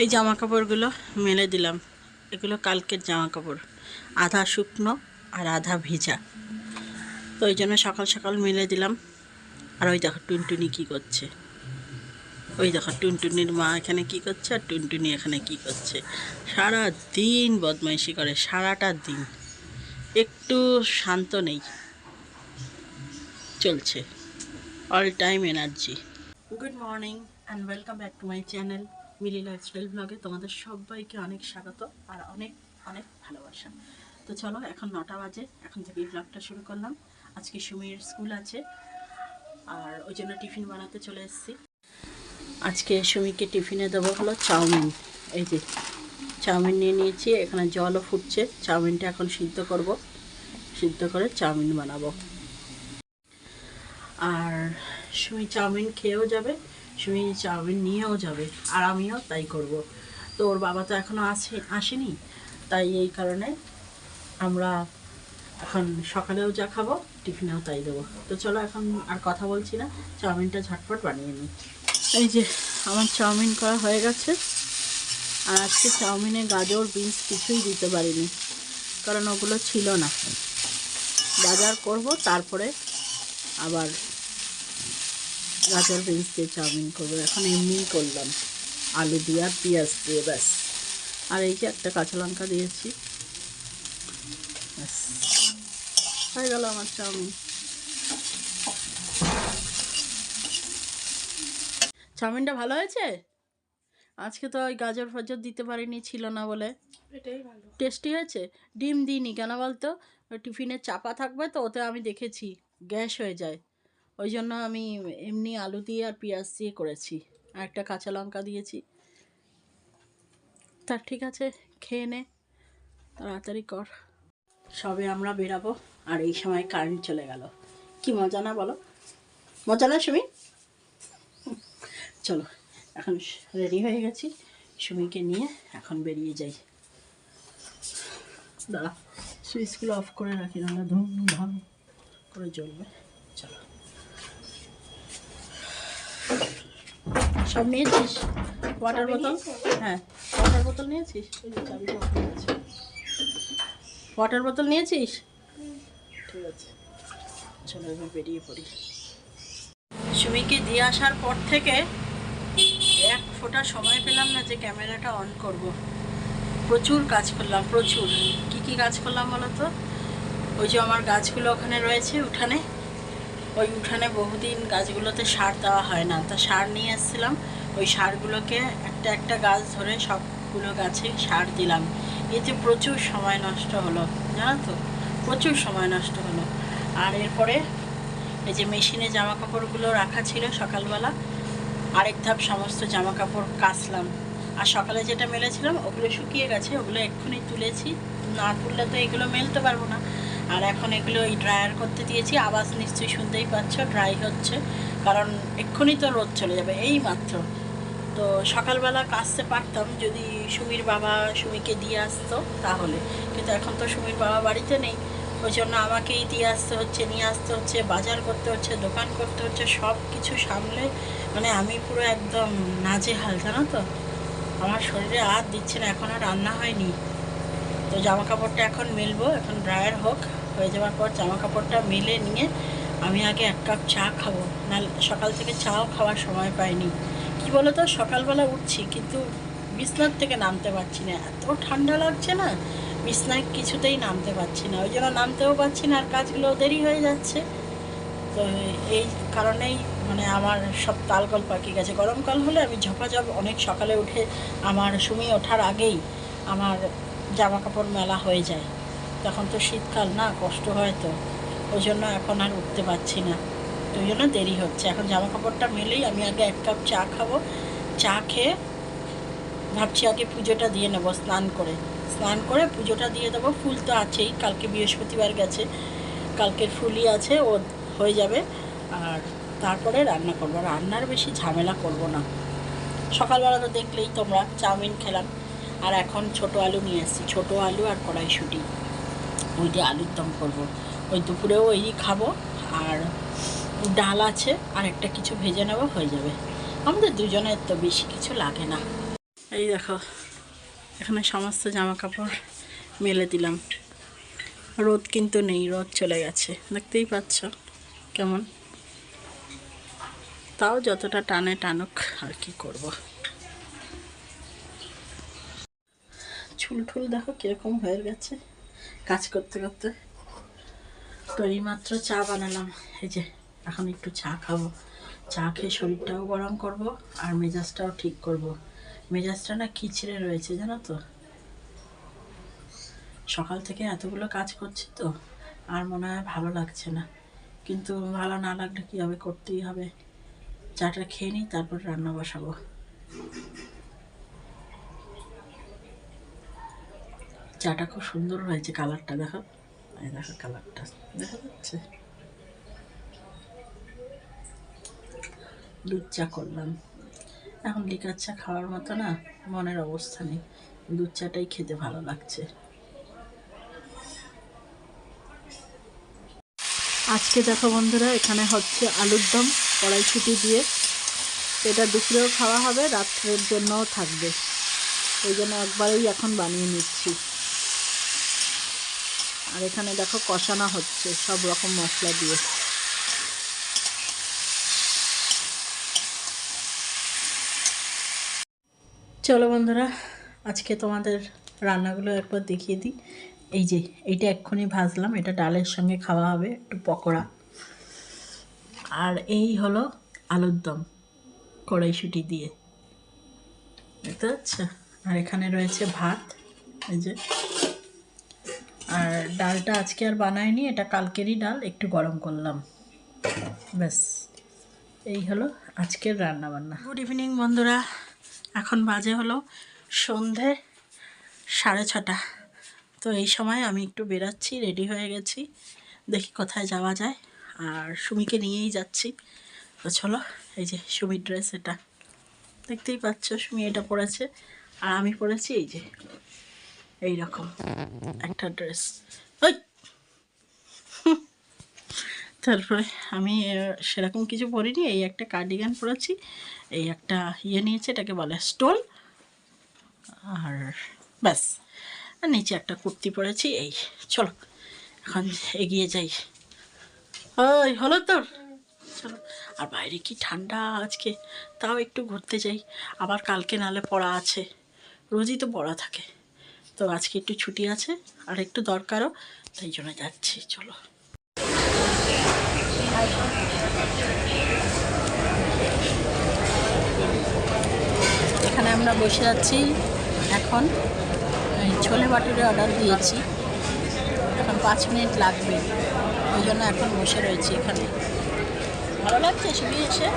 এই জামা কাপড়গুলো মেলে দিলাম। এগুলো কালকের জামা কাপড়, আধা শুকনো আর আধা ভিজা। তো ওই জন্য সকাল সকাল মেলে দিলাম। আর ওই দেখো টুনটুনি কী করছে, ওই দেখো টুনটুনির মা এখানে কী করছে আর টুনটুনি এখানে কী করছে। সারা দিন বদমাইশি করে, সারাটা দিন একটু শান্ত নেই, চলছে all time energy. Good morning and welcome back to my channel Mili lifestyle ব্লগে। তোমাদের সবাইকে অনেক স্বাগত আর অনেক অনেক ভালোবাসা। তো চলো, এখন 9টা বাজে, এখন থেকে ব্লগটা শুরু করলাম। আজকে সুমির স্কুল আছে আর ওই জন্য টিফিন বানাতে চলে এসেছি। আজকে সুমিকে টিফিনে দেবো হলো চাউমিন। এই যে চাউমিন নিয়ে নিয়েছি, এখানে জলও ফুটছে। চাউমিনটা এখন সিদ্ধ করব, সিদ্ধ করে চাউমিন বানাবো। আর সুমি চাউমিন খেয়েও যাবে, সুমি চাউমিন নিয়েও যাবে, আর আমিও তাই করব। তো ওর বাবা তো এখনও আসেনি, তাই এই কারণে আমরা এখন সকালেও যা খাবো টিফিনেও তাই দেবো। তো চলো, এখন আর কথা বলছি না, চাউমিনটা ঝটপট বানিয়ে নিই। এই যে আমার চাউমিন করা হয়ে গেছে। আর আজকে চাউমিনে গাজর বিনস কিছুই দিতে পারিনি, কারণ ওগুলো ছিল না। বাজার করব, তারপরে আবার গাজর বিনস দিয়ে চাউমিন করবো। এখন এমনিই করলাম, আলু দিয়ে আর পেঁয়াজ দিয়ে, ব্যাস। আর এই যে একটা কাঁচা লঙ্কা দিয়েছি, ব্যাস হয়ে গেল আমার চাউমিন। চাউমিনটা ভালো হয়েছে। আজকে তো ওই গাজর ফাজর দিতে পারিনি, ছিল না বলে। এটাই ভালো, টেস্টি হয়েছে। ডিম দিইনি কেন বলতো, টিফিনে চাপা থাকবে তো, ওতে আমি দেখেছি গ্যাস হয়ে যায়। ওই জন্য আমি এমনি আলু দিয়ে আর পেঁয়াজ দিয়ে করেছি, আর একটা কাঁচা লঙ্কা দিয়েছি। তা ঠিক আছে, খেয়ে নে, তাড়াতাড়ি কর। সবে আমরা বেরাবো আর এই সময় কারেন্ট চলে গেল। কি মজা না বলো, মজা না সুমি? চলো, এখন রেডি হয়ে গেছি, সুমিকে নিয়ে এখন বেরিয়ে যাই। দাঁড়া, সুইচগুলো অফ করে রাখি, নাহলে ধুম ধাম করে জ্বলবে। চলো, সব নিয়েছিস? ওয়াটার বোতল? হ্যাঁ, ওয়াটার বোতল নিয়েছিস? ওই যে চাবিটা ওখানে আছে। ওয়াটার বোতল নিয়েছিস? ঠিক আছে, চলো এবার বেরিয়ে পড়ি। সুমিকে দিয়ে আসার পর থেকে এক ফোঁটা সময় পেলাম না যে ক্যামেরাটা অন করব। প্রচুর কাজ করলাম, প্রচুর। কি কি কাজ করলাম বলো তো? ওই যে আমার গাছগুলো ওখানে রয়েছে উঠানে, ওই উঠানে বহুদিন গাছগুলোতে সার দেওয়া হয় না, তা সার নিয়ে এসেছিলাম। ওই সারগুলোকে একটা একটা গাছ ধরে সবগুলো গাছে সার দিলাম। এতে প্রচুর সময় নষ্ট হলো, জানো তো, প্রচুর সময় নষ্ট হলো। আর এরপরে এই যে মেশিনে জামা কাপড়গুলো রাখা ছিল, সকালবেলা আরেক ধাপ সমস্ত জামা কাপড় কাচলাম। আর সকালে যেটা মেলেছিলাম ওগুলো শুকিয়ে গেছে, ওগুলো এক্ষুনি তুলেছি। না তুললে তো এগুলো মেলতে পারবো না। আর এখন এগুলো এই ড্রায়ার করতে দিয়েছি। আওয়াজ নিশ্চয়ই শুনতেই পাচ্ছ, ড্রাই হচ্ছে, কারণ এক্ষুনি তো রোদ চলে যাবে এই মাত্র। তো সকালবেলা কাচতে পারতাম যদি সুমির বাবা সুমিকে দিয়ে আসতো তাহলে, কিন্তু এখন তো সুমির বাবা বাড়িতে নেই, ওই জন্য আমাকেই দিয়ে আসতে হচ্ছে, নিয়ে আসতে হচ্ছে, বাজার করতে হচ্ছে, দোকান করতে হচ্ছে, সব কিছু সামলে মানে আমি পুরো একদম নাজেহাল, জানো তো। আমার শরীরে আর দিচ্ছে না, এখন আর রান্না হয়নি। তো জামা কাপড়টা এখন মেলবো, এখন ড্রায়ার হোক, হয়ে যাওয়ার পর জামা কাপড়টা মেলে নিয়ে আমি আগে 1 কাপ চা খাবো। না, সকাল থেকে চাও খাওয়ার সময় পাইনি। কি বলো তো, সকালবেলা উঠছি কিন্তু বিছনার থেকে নামতে পারছি না, এত ঠান্ডা লাগছে না, বিছনায় কিছুতেই নামতে পারছি না। ওই জন্য নামতেও পারছি না, আর কাজগুলো দেরি হয়ে যাচ্ছে। তো এই কারণেই মানে আমার সব তালগোল পাকিয়ে গেছে। গরমকাল হলে আমি ঝপাঝপ অনেক সকালে উঠে, আমার সুমি ওঠার আগেই আমার জামা কাপড় মেলা হয়ে যায়। তখন তো শীতকাল না, কষ্ট হয়, তো ওই জন্য এখন আর উঠতে পারছি না, তো ওই জন্য দেরি হচ্ছে। এখন জামা কাপড়টা মেলেই আমি আগে 1 কাপ চা খাবো। চা খেয়ে ভাবছি আগে পুজোটা দিয়ে নেবো, স্নান করে পুজোটা দিয়ে দেবো। ফুল তো আছেই, কালকে বৃহস্পতিবার গেছে, কালকের ফুলই আছে, ও হয়ে যাবে। আর তারপরে রান্না করবো, রান্নার বেশি ঝামেলা করব না। সকালবেলা তো দেখলেই তোমরা, চাউমিন খেলাম। আর এখন ছোটো আলু নিয়ে এসেছি, ছোটো আলু আর কড়াইশুঁটি, ওই দিয়ে আলুর দম করবো। ওই দুপুরেও ওই খাবো। আর ডাল আছে, আর একটা কিছু ভেজে নেবো, হয়ে যাবে। আমাদের দুজনের তো বেশি কিছু লাগে না। এই দেখো এখানে সমস্ত জামা কাপড় মেলে দিলাম। রোদ কিন্তু নেই, রোদ চলে গেছে, দেখতেই পাচ্ছ কেমন। তাও যতটা টানে টানুক, আর কি করব। চুল ঠুল দেখো কিরকম হয়ে গেছে কাজ করতে করতে। তো এইমাত্র চা বানালাম, এই যে এখন একটু চা খাবো। চা খেয়ে শরীরটাও গরম করব আর মেজাজটাও ঠিক করব। মেজাজটা না খিচড়ে রয়েছে জানো তো, সকাল থেকে এতগুলো কাজ করছি তো আর মনে হয় ভালো লাগছে না। কিন্তু ভালো না লাগলে কী হবে, করতেই হবে। চাটা খেয়ে নিই, তারপর রান্না বসাবো। চাটা খুব সুন্দর হয়েছে, কালারটা দেখো, এই দেখো কালারটা দেখা যাচ্ছে। দুধ চা করলাম। এখন লিকার চা খাওয়ার মতো না মনের অবস্থা নেই, দুধ চাটাই খেতে ভালো লাগছে। আজকে দেখো বন্ধুরা, এখানে হচ্ছে আলুর দম কড়াইশুঁটি দিয়ে। এটা দুপুরেও খাওয়া হবে, রাত্রের জন্যও থাকবে, ওই জন্য একবারেই এখন বানিয়ে নিচ্ছি। আর এখানে দেখো কষানো হচ্ছে সব রকম মশলা দিয়ে। চলো বন্ধুরা, আজকে তোমাদের রান্নাগুলো একবার দেখিয়ে দিই। এই যে এইটা এক্ষুনি ভাজলাম, এটা ডালের সঙ্গে খাওয়া হবে, একটু পকোড়া। আর এই হলো আলুর দম কড়াইশুঁটি দিয়ে, দেখতে পাচ্ছ। আর এখানে রয়েছে ভাত, এই যে। আর ডালটা আজকে আর বানাইনি, এটা কালকেরই ডাল, একটু গরম করলাম, ব্যাস। এই হলো আজকের রান্না বান্না। গুড ইভিনিং বন্ধুরা, এখন বাজে হলো সন্ধে 6:30। তো এই সময় আমি একটু বেরাচ্ছি, রেডি হয়ে গেছি, দেখি কোথায় যাওয়া যায়। আর সুমিকে নিয়েই যাচ্ছি। তো চলো, এই যে সুমির ড্রেস, এটা দেখতেই পাচ্ছ, সুমি এটা পরেছে। আর আমি পরেছি এই যে এই রকম একটা ড্রেস। ওই তারপরে আমি সেরকম কিছু পরিনি, এই একটা কার্ডিগান পরেছি, এই একটা ইয়ে নিয়েছে, এটাকে বলে স্টোল, আর ব্যাস। আর নিচে একটা কুর্তি পরেছি। এই চলো এখন এগিয়ে যাই। ওই হলো তোর, চলো। আর বাইরে কি ঠান্ডা আজকে, তাও একটু ঘুরতে যাই। আবার কালকে নালে পড়া আছে, রোজই তো পড়া থাকে, তো আজকে একটু ছুটি আছে আর একটু দরকারও, তাই জন্য যাচ্ছি। চলো। এখানে আমরা বসে আছি এখন, ছোলে বাটুরে অর্ডার দিয়েছি, এখন 5 মিনিট লাগবে, ওই জন্য এখন বসে রয়েছি এখানে। ভালো লাগছে শুধু এসে,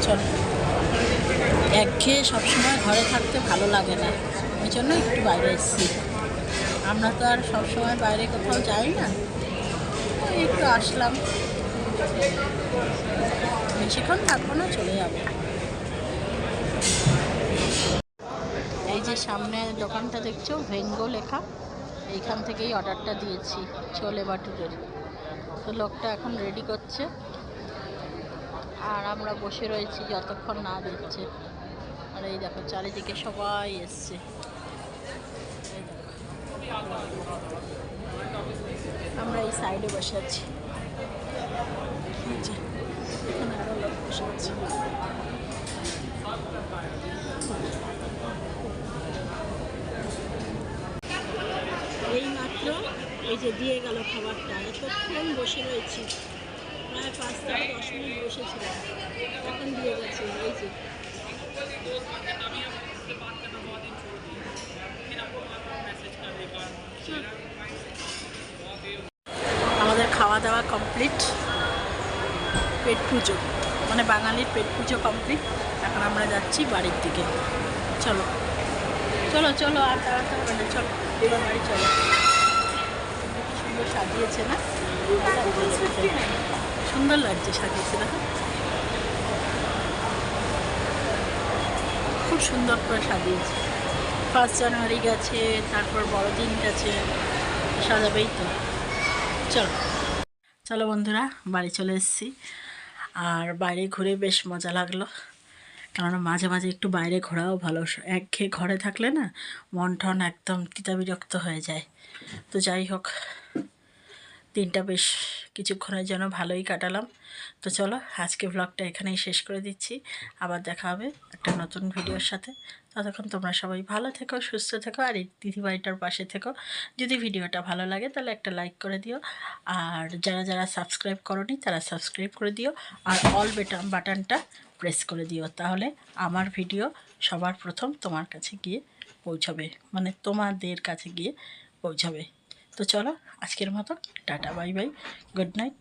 চলো। একঘেয়ে সবসময় ঘরে থাকতে ভালো লাগে না, ওই জন্য একটু বাইরে এসেছি। আমরা তো আর সবসময় বাইরে কোথাও যাই না, একটু আসলাম, বেশিক্ষণ থাকবো না, চলে যাবো। এই যে সামনে দোকানটা দেখছো, ভেঙ্গো লেখা, এইখান থেকেই অর্ডারটা দিয়েছি ছোলে বাটুরের। তো লোকটা এখন রেডি করছে আর আমরা বসে রয়েছি যতক্ষণ না দিচ্ছে। আর এই দেখো চারিদিকে সবাই এসছে, আমরা এই সাইডে বসে আছি, এখানে আরো লোক বসে আছে। এই মাত্র এই যে দিয়ে গেল খাবারটা, এতক্ষণ বসে রয়েছি, প্রায় 5 থেকে 10 মিনিট বসেছিলাম, এখন দিয়ে গেছে। এই যে আমাদের খাওয়া দাওয়া কমপ্লিট, পেট পুজো, মানে বাঙালির পেট পুজো কমপ্লিট। এখন আমরা যাচ্ছি বাড়ির দিকে। চলো চলো চলো, আর তাড়াতাড়ি মানে চলো, এবার বাড়ি চলো। সুন্দর সাজিয়েছে না, সুন্দর লাগছে সাজিয়েছে, দেখো খুব সুন্দর করে সাজিয়েছে। 1 জানুয়ারি গেছে, তারপর বড়দিন গেছে, সাজাবেই তো। চলো চলো বন্ধুরা, বাড়ি চলে এসেছি। আর বাইরে ঘুরে বেশ মজা লাগলো, কেননা মাঝে মাঝে একটু বাইরে ঘোরাও ভালো, একঘেয়ে ঘরে থাকলে না মন টন একদম বিরক্ত হয়ে যায়। তো যাই হোক, দিনটা বেশ কিছুক্ষণের জন্য ভালোই কাটালাম। তো চলো আজকে ব্লগটা এখানেই শেষ করে দিচ্ছি, আবার দেখা হবে একটা নতুন ভিডিওর সাথে। ততক্ষণ তোমরা সবাই ভালো থেকো, সুস্থ থেকো, আর এই দিদিবাড়িটার পাশে থেকো। যদি ভিডিওটা ভালো লাগে তাহলে একটা লাইক করে দিও, আর যারা যারা সাবস্ক্রাইব করোনি তারা সাবস্ক্রাইব করে দিও, আর অল বাটনটা প্রেস করে দিও, তাহলে আমার ভিডিও সবার প্রথম তোমার কাছে গিয়ে পৌঁছাবে, মানে তোমাদের কাছে গিয়ে পৌঁছাবে। তো চলো আজকের মতো tata, bye bye, good night.